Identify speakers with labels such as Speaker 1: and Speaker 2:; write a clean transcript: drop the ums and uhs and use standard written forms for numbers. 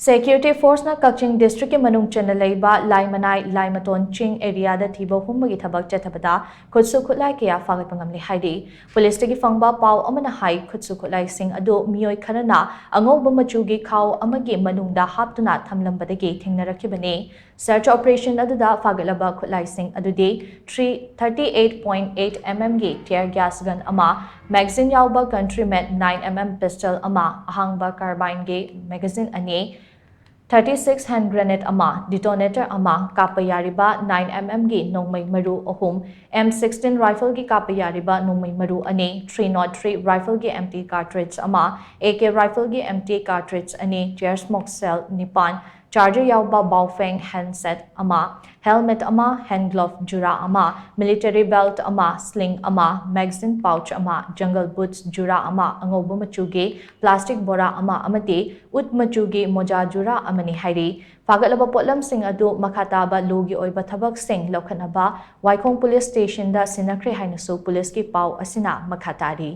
Speaker 1: Security Force na KAKCHING District ke manung CHANNA LEIBA Laimanai Laimaton Ching area da Thiba Humbagi Thabak Chathabada Khutsu Khutlai kaya Phagatpa Ngamle HAIRI Police tagi fangba pau amana hai Khutsu Khutlai sing ado miyoi khanana angauba machugi khau amagi manungda haptuna thamlambadagi thengnarakibani search operation aduda Phagalaba Khutlai sing adudi 38.8 mm gi tear gas gun ama magazine yauba countryman 9 mm pistol ama ahangba carbine gi magazine ani 36 hand grenade ama detonator ama kapayariba 9 mm gi nongmai maru ahum M16 rifle gi kapayariba nongmai maru ani 303 rifle gi empty cartridge ama AK rifle gi empty cartridge ani chair smoke cell nipan charger yauba baofeng handset ama helmet ama hand glove jura ama military belt ama sling ama magazine pouch ama jungle boots jura ama angoba machugi plastic bora ama amati ut machugi moja jura amani hairi Phagalaba potlam sing adu makhataba logi oiba thabak sing lokhanaba Waikhong police station da sinakre hainasu police ki pau asina makhatari